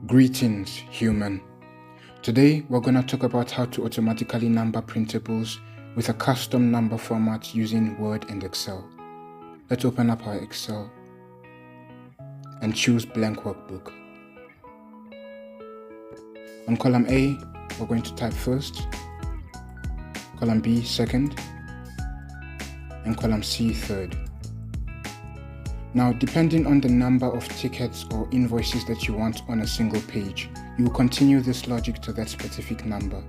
Greetings, human. Today, we're going to talk about how to automatically number printables with a custom number format using Word and Excel. Let's open up our Excel and choose blank workbook. On column A, we're going to type first, column B second, and column C third. Now, depending on the number of tickets or invoices that you want on a single page, you will continue this logic to that specific number.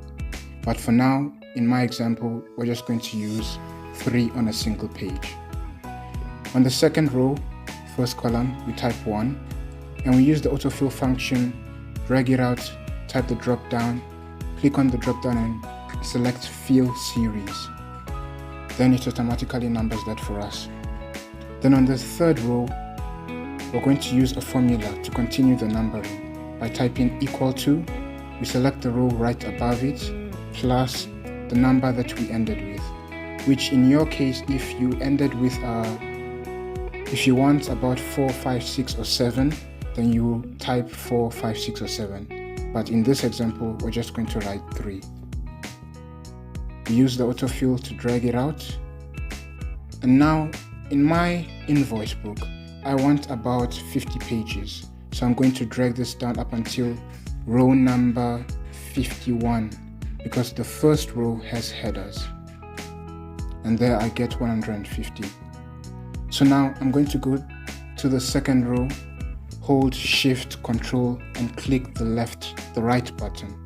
But for now, in my example, we're just going to use 3 on a single page. On the second row, first column, we type 1, and we use the autofill function, drag it out, type the drop down, click on the drop down and select fill series. Then it automatically numbers that for us. Then on the third row, we're going to use a formula to continue the numbering. By typing equal to, we select the row right above it, plus the number that we ended with. Which in your case, if you ended with, if you want about 4, 5, 6 or 7, then you type 4, 5, 6 or 7. But in this example, we're just going to write 3. We use the autofill to drag it out. And now, in my invoice book, I want about 50 pages. So I'm going to drag this down up until row number 51 because the first row has headers. And there I get 150. So now I'm going to go to the second row, hold Shift, Control, and click the right button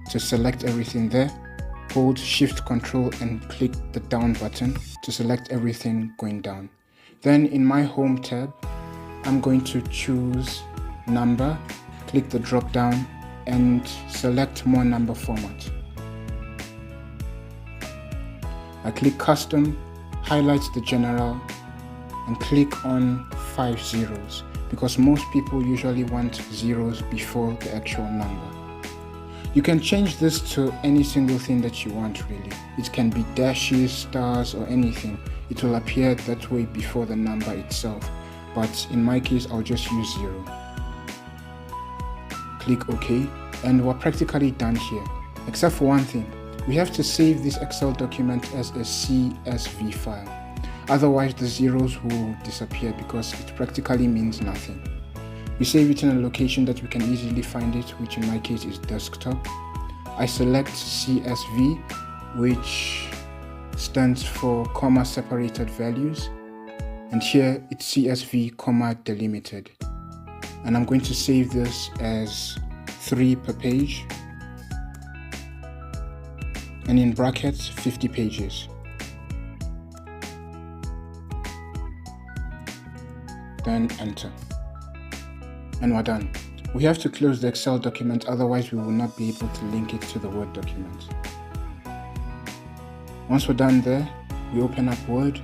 to select everything there. Hold Shift, Control, and click the down button to select everything going down. Then in my Home tab, I'm going to choose Number, click the drop down, and select More Number Format. I click Custom, highlight the General, and click on 5 zeros because most people usually want zeros before the actual number. You can change this to any single thing that you want really. It can be dashes, stars, or anything. It will appear that way before the number itself. But in my case, I'll just use 0. Click OK, and we're practically done here. Except for one thing, we have to save this Excel document as a CSV file. Otherwise, the zeros will disappear because it practically means nothing. We save it in a location that we can easily find it, which in my case is desktop. I select CSV, which stands for comma separated values. And here it's CSV, comma delimited. And I'm going to save this as 3 per page. And in brackets, 50 pages. Then enter. And we're done. We have to close the Excel document, otherwise we will not be able to link it to the Word document. Once we're done there, we open up Word.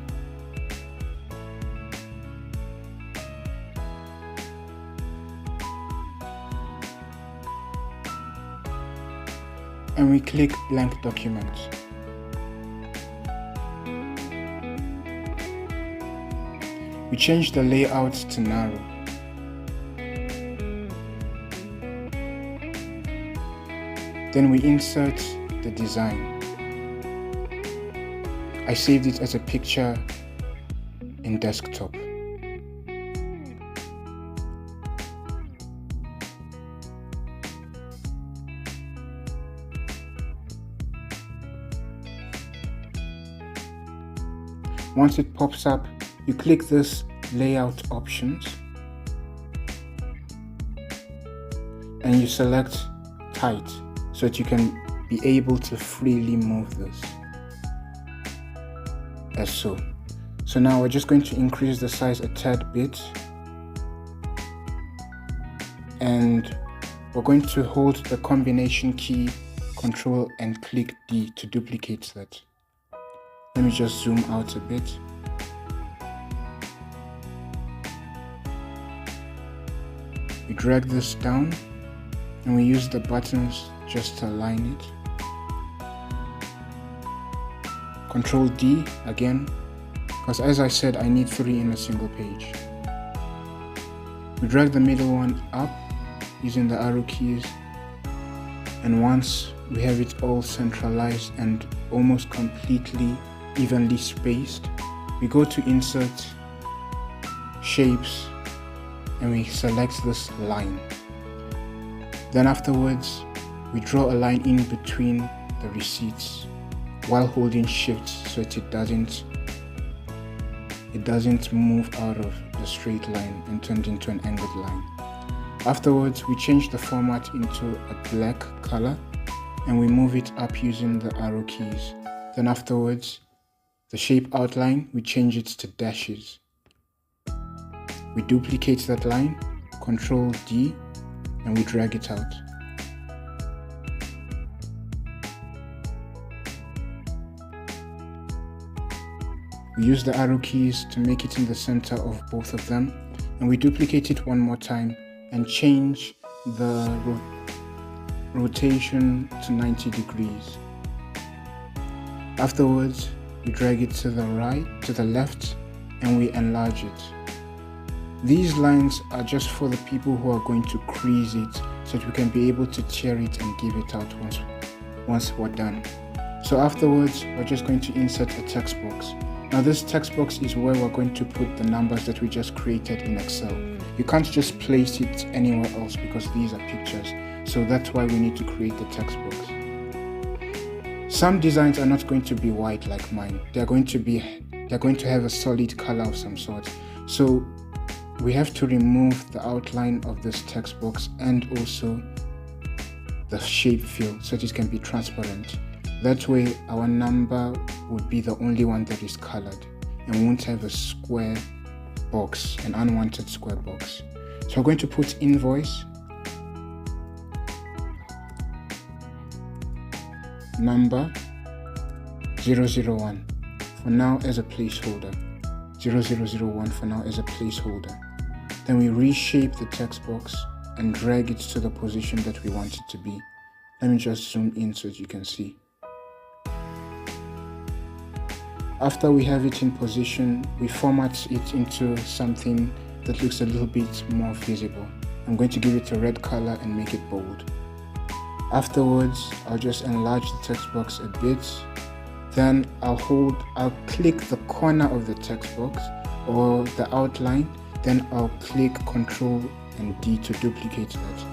And we click Blank Document. We change the layout to narrow. Then we insert the design. I saved it as a picture in desktop. Once it pops up, you click this layout options and you select tight, so that you can be able to freely move this, as so. So now we're just going to increase the size a tad bit, and we're going to hold the combination key, Control and click D to duplicate that. Let me just zoom out a bit. We drag this down, and we use the buttons just to align it. Control D again, because as I said, I need 3 in a single page. We drag the middle one up using the arrow keys, and once we have it all centralized and almost completely evenly spaced, we go to insert, shapes, and we select this line. Then afterwards, we draw a line in between the receipts while holding shift so that it doesn't move out of the straight line and turn into an angled line. Afterwards, we change the format into a black color and we move it up using the arrow keys. Then afterwards, the shape outline, we change it to dashes. We duplicate that line, Ctrl D, and we drag it out. We use the arrow keys to make it in the center of both of them, and we duplicate it one more time and change the rotation to 90 degrees. Afterwards, we drag it to the left, and we enlarge it. These lines are just for the people who are going to crease it so that we can be able to tear it and give it out once we're done. So afterwards, we're just going to insert a text box. Now this text box is where we're going to put the numbers that we just created in Excel. You can't just place it anywhere else because these are pictures. So that's why we need to create the text box. Some designs are not going to be white like mine. They're going to have a solid color of some sort. So we have to remove the outline of this text box and also the shape fill so that it can be transparent. That way our number would be the only one that is colored and won't have a square box, an unwanted square box. So we're going to put invoice, number 001 for now as a placeholder, 0001 for now as a placeholder. Then we reshape the text box and drag it to the position that we want it to be. Let me just zoom in so that you can see. After we have it in position, we format it into something that looks a little bit more visible. I'm going to give it a red color and make it bold. Afterwards, I'll just enlarge the text box a bit. Then I'll click the corner of the text box or the outline. Then I'll click Ctrl and D to duplicate that.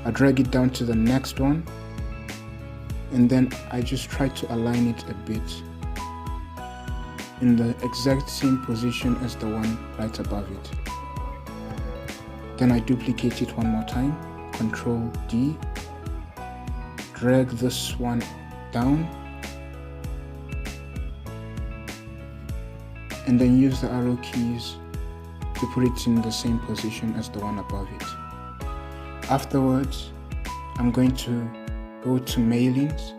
I'll drag it down to the next one. And then I just try to align it a bit in the exact same position as the one right above it. Then I duplicate it one more time, Ctrl D, drag this one down, and then use the arrow keys to put it in the same position as the one above it. Afterwards, I'm going to go to mailings,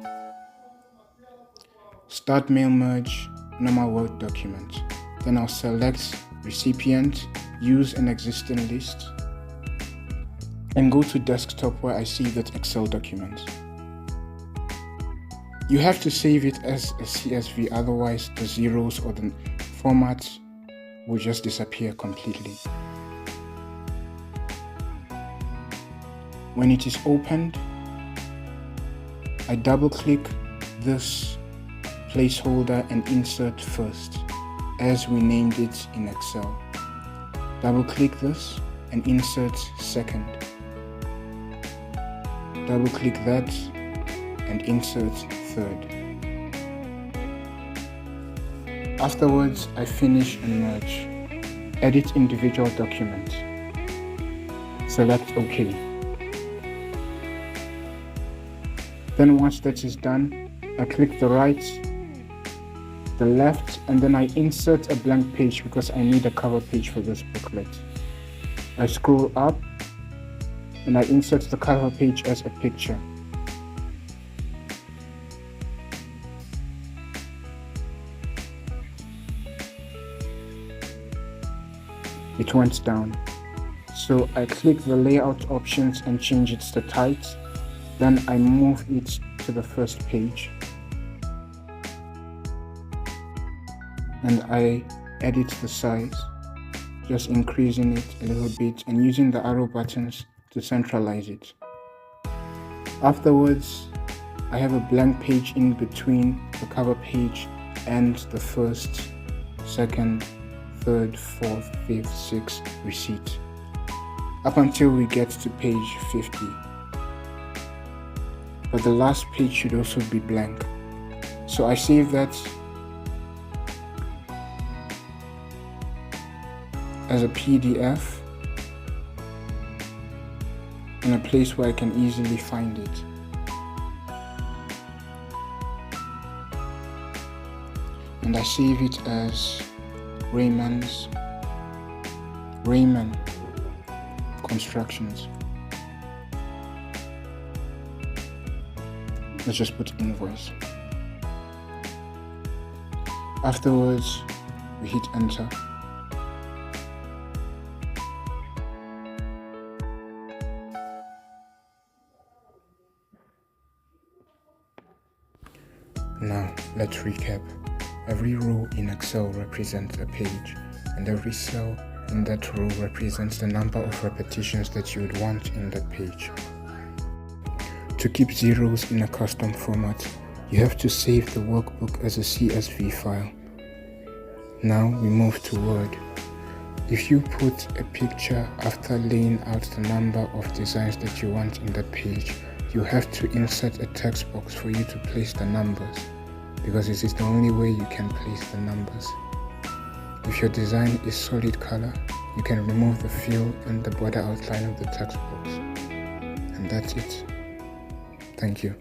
start mail merge, normal Word document. Then I'll select recipient, use an existing list, and go to desktop where I see that Excel document. You have to save it as a CSV, otherwise the zeros or the format will just disappear completely. When it is opened, I double click this placeholder and insert first, as we named it in Excel. Double click this and insert second. Double click that and insert third. Afterwards, I finish and merge. Edit individual documents. Select OK. Then once that is done, I click the right, the left, and then I insert a blank page because I need a cover page for this booklet. I scroll up and I insert the cover page as a picture. It went down. So I click the layout options and change it to tight. Then I move it to the first page. And I edit the size, just increasing it a little bit, and using the arrow buttons, to centralize it. Afterwards, I have a blank page in between the cover page and the first, second, third, fourth, fifth, sixth receipt, up until we get to page 50. But the last page should also be blank. So I save that as a PDF in a place where I can easily find it. And I save it as Raymond Constructions. Let's just put invoice. Afterwards, we hit enter. Now, let's recap. Every row in Excel represents a page, and every cell in that row represents the number of repetitions that you would want in that page. To keep zeros in a custom format, you have to save the workbook as a CSV file. Now we move to Word. If you put a picture after laying out the number of designs that you want in that page, you have to insert a text box for you to place the numbers, because this is the only way you can place the numbers. If your design is solid color, you can remove the fill and the border outline of the text box. And that's it. Thank you.